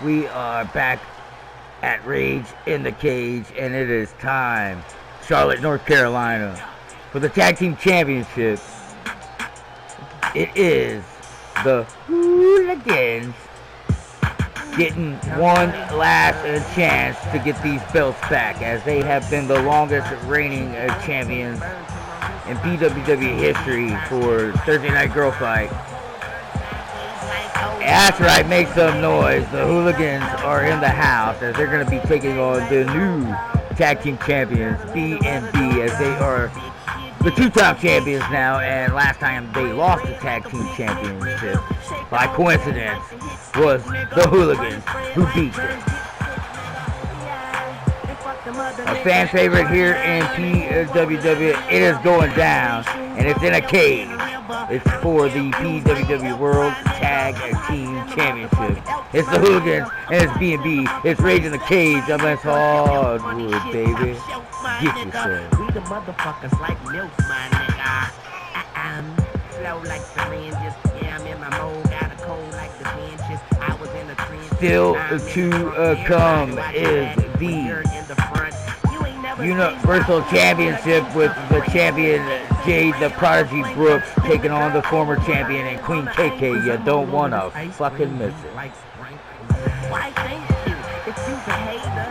We are back at Rage in the Cage, and it is time, Charlotte, North Carolina, for the Tag Team Championship. It is the Hooligans getting one last chance to get these belts back, as they have been the longest reigning champions in PWW history for Thursday Night Girl Fight. That's right, make some noise. The Hooligans are in the house, as they're going to be taking on the new Tag Team Champions, B&B, as they are the two-time champions now, and last time they lost the Tag Team Championship, by coincidence, was the Hooligans who beat them. A fan favorite here in PWW, it is going down, and it's in a cage. It's for the PWW World Tagteam Championship. It's the Hooligans, and it's B&B. It's Rage in the Cage. I'm as hardwood, baby. Get yourself. We the motherfuckers like milk, my nigga. Flow like syringes. Yeah, I'm in my mode. Got a cold like the benches. I was in the trenches. Still to come is the Universal Championship, with the champion Jade the Prodigy Brooks taking on the former champion and Queen KK. You don't want to fucking miss it. Why, thank you. If you's a hater,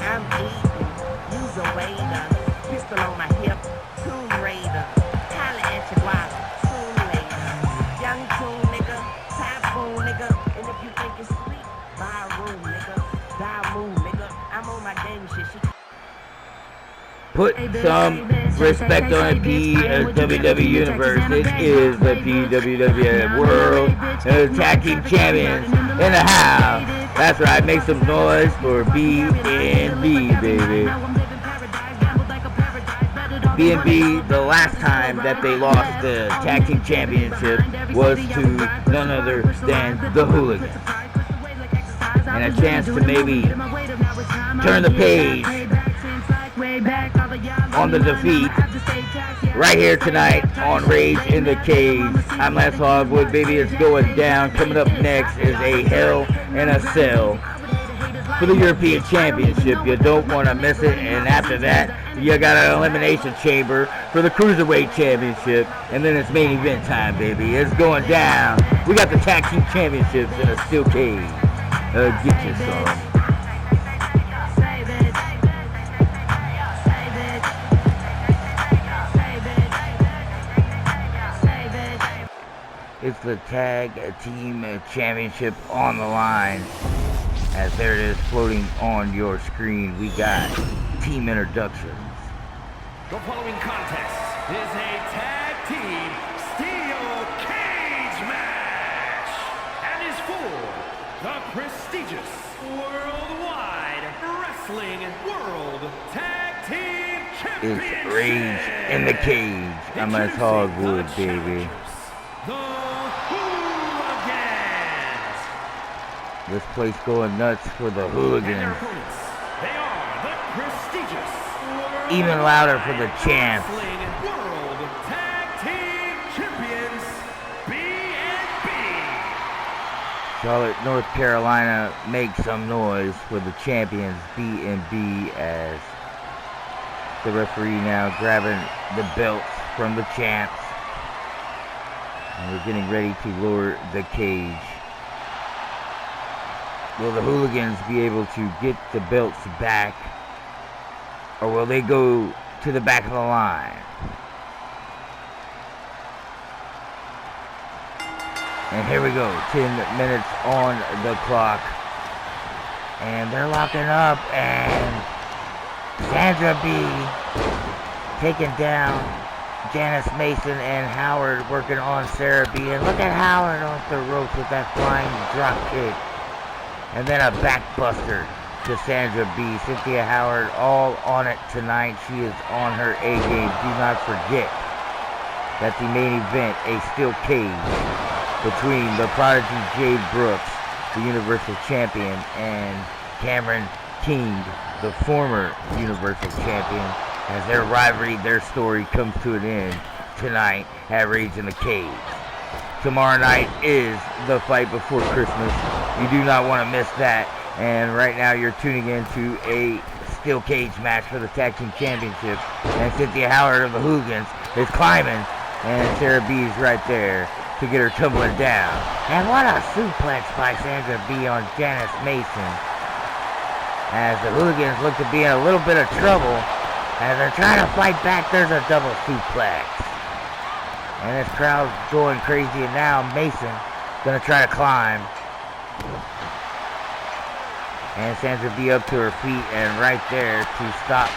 I'm eating. You's a waiter. Pistol on my hip. Tomb Raider. Holla at your guap. Soon later. Young Toon nigga. Typhoon nigga. And if you think it's sweet, buy a room nigga. Die moon nigga. I'm on my game shit. Put some respect on the PWW Universe. It is the PWW World Tag Team Champions in the house. That's right, make some noise for B&B, baby. B&B, the last time that they lost the Tag Team Championship was to none other than the Hooligans. And a chance to maybe turn the page on the defeat right here tonight on Rage in the Cage. I'm Lance Hogwood, baby. It's going down. Coming up next is a Hell in a Cell for the European Championship. You don't want to miss it. And after that, you got an Elimination Chamber for the Cruiserweight Championship. And then it's main event time, baby. It's going down. We got the Tag Team Championships in a steel cage. Get you some. It's the Tag Team Championship on the line. As there it is floating on your screen, we got team introductions. The following contest is a Tag Team Steel Cage match and is for the prestigious Worldwide Wrestling World Tag Team Championship. It's Rage in the Cage. I'm as hardwood, baby. This place going nuts for the Hooligans. They are the prestigious even louder for the champs. World Tag Team Champions, B&B. Charlotte, North Carolina, make some noise for the champions, B&B, as the referee now grabbing the belts from the champs. And we're getting ready to lower the cage. Will the Hooligans be able to get the belts back, or will they go to the back of the line? And here we go, 10 minutes on the clock. And they're locking up, and Sandra B taking down Janice Mason, and Howard working on Sarah B. And look at Howard off the ropes with that flying drop kick. And then a backbuster to Sandra B. Cynthia Howard all on it tonight. She is on her A game. Do not forget that the main event, a steel cage between the Prodigy Jade Brooks, the Universal Champion, and Cameron King, the former Universal Champion, as their rivalry, their story comes to an end tonight at Rage in the Cage. Tomorrow night is the fight before Christmas. You do not want to miss that. And right now you're tuning into a steel cage match for the Tag Team Championship. And Cynthia Howard of the Hooligans is climbing, and Sarah B is right there to get her tumbling down. And what a suplex by Sandra B on Janice Mason. As the Hooligans look to be in a little bit of trouble. As they're trying to fight back, there's a double suplex. And this crowd's going crazy, and now Mason gonna try to climb. And Sandra B up to her feet and right there to stop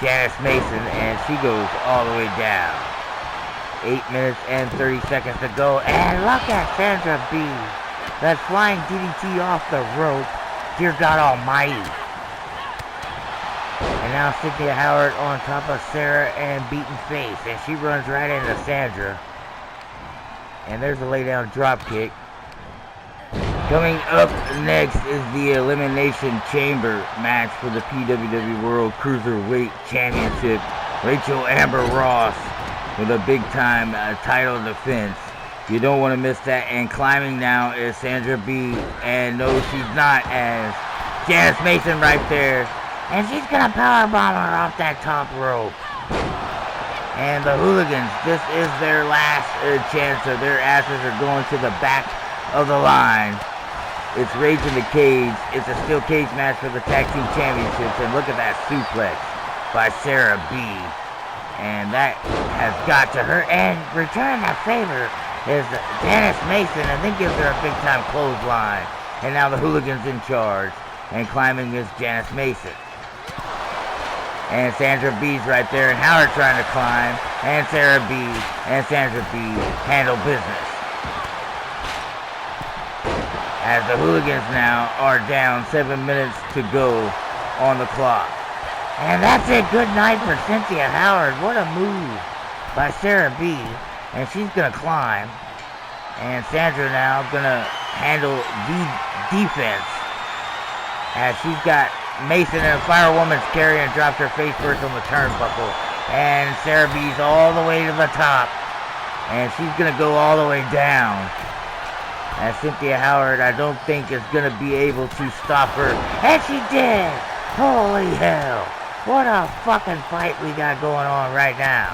Janice Mason, and she goes all the way down. 8 minutes and 30 seconds to go, and look at Sandra B. That flying DDT off the rope. Dear God Almighty. And now Cynthia Howard on top of Sarah and beaten face, and she runs right into Sandra. And there's a laydown drop kick. Coming up next is the Elimination Chamber match for the PWW World Cruiserweight Championship. Rachel Amber Ross with a big-time title defense. You don't want to miss that. And climbing now is Sandra B. And no, she's not, as Janice Mason right there. And she's going to powerbomb her off that top rope. And the Hooligans, this is their last chance. So their asses are going to the back of the line. It's Rage in the Cage. It's a steel cage match for the Tag Team Championships. And look at that suplex by Sarah B. And that has got to her. And returning that favor is Janice Mason. And then gives her a big time clothesline. And now the Hooligans in charge. And climbing is Janice Mason. And Sandra B's right there. And Howard trying to climb. And Sarah B. and Sandra B. handle business. As the Hooligans now are down 7 minutes to go on the clock. And that's it. Good night for Cynthia Howard. What a move by Sarah B. And she's going to climb. And Sandra now going to handle the defense. As she's got Mason and Firewoman's carry and dropped her face first on the turnbuckle. And Sarah B's all the way to the top. And she's going to go all the way down. As Cynthia Howard, I don't think, is going to be able to stop her. And she did! Holy hell! What a fucking fight we got going on right now.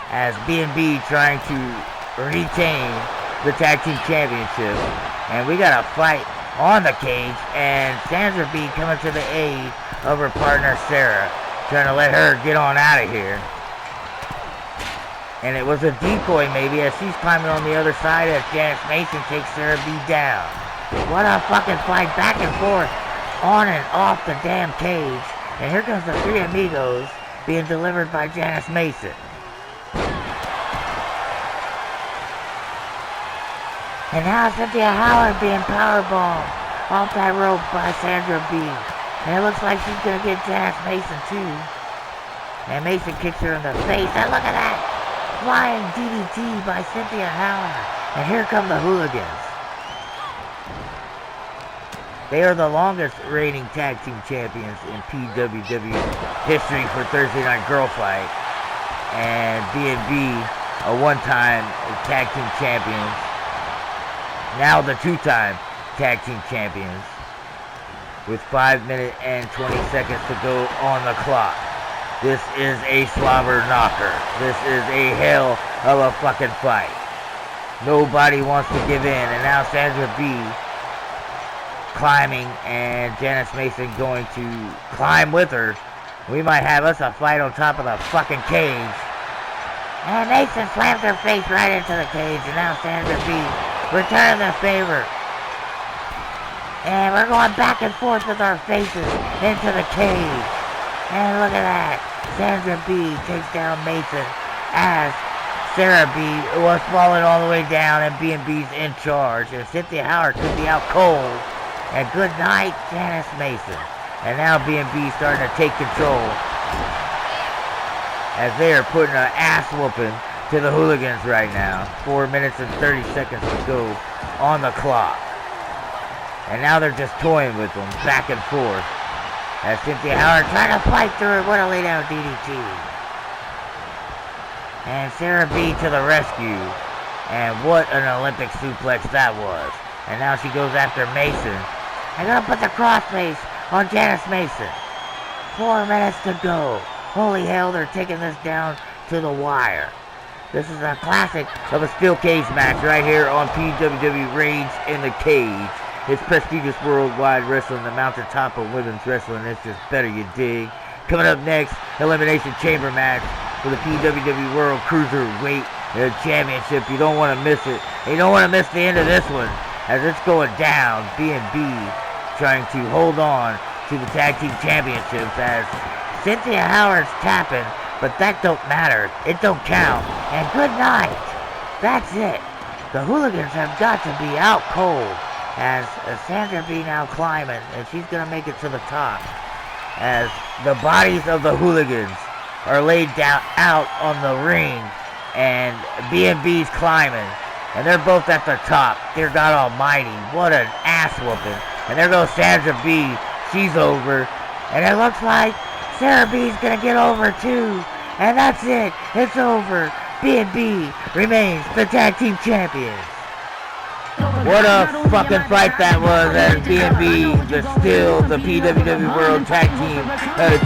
As B&B trying to retain the Tag Team Championship. And we got a fight on the cage. And Sandra B coming to the aid of her partner Sarah. Trying to let her get on out of here. And it was a decoy maybe, as she's climbing on the other side as Janice Mason takes Sarah B down. What a fucking fight, back and forth, on and off the damn cage. And here comes the Three Amigos being delivered by Janice Mason. And now Cynthia Howard being powerbombed off that rope by Sandra B. And it looks like she's going to get Janice Mason too. And Mason kicks her in the face. And look at that! Flying DDT by Cynthia Howard. And here come the Hooligans. They are the longest reigning tag team champions in PWW history for Thursday Night Girl Fight. And B&B, a one-time tag team champions. Now the two-time tag team champions. With 5 minutes and 20 seconds to go on the clock. This is a slobber knocker. This is a hell of a fucking fight. Nobody wants to give in. And now Sandra B climbing and Janice Mason going to climb with her. We might have us a fight on top of the fucking cage. And Mason slams her face right into the cage. And now Sandra B returning the favor. And we're going back and forth with our faces into the cage. And look at that. Sandra B takes down Mason as Sarah B was falling all the way down and B&B's in charge. And Cynthia Howard could be out cold. And good night, Janice Mason. And now B&B starting to take control. As they are putting an ass whooping to the Hooligans right now. 4 minutes and 30 seconds to go on the clock. And now they're just toying with them back and forth. As Cynthia Howard trying to fight through it. What a laydown DDT. And Sarah B to the rescue. And what an Olympic suplex that was. And now she goes after Mason. They're gonna put the crossface on Janice Mason. 4 minutes to go. Holy hell, they're taking this down to the wire. This is a classic of a steel cage match right here on PWW Rage in the Cage. It's prestigious worldwide wrestling, the mountaintop of women's wrestling. It's just better, you dig. Coming up next, Elimination Chamber match for the PWW World Cruiserweight Championship. You don't want to miss it. You don't want to miss the end of this one as it's going down. B&B trying to hold on to the Tag Team Championships as Cynthia Howard's tapping, but that don't matter. It don't count. And good night. That's it. The Hooligans have got to be out cold as Sandra B now climbing, and she's going to make it to the top as the bodies of the Hooligans are laid down out on the ring, and B&B's climbing, and they're both at the top. Dear God Almighty, what an ass whooping. And there goes Sandra B. She's over, and it looks like Sarah B's gonna get over too, and that's it. It's over. B&B remains the Tag Team Champions. What a fucking fight that was, as B&B is still the PWW World Tag Team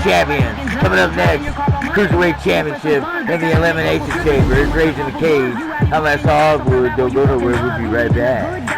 Champions. Coming up next, Cruiserweight Championship in the Elimination Chamber. It's Rage in the Cage. I'm at Hogwood. Don't go nowhere. We'll be right back.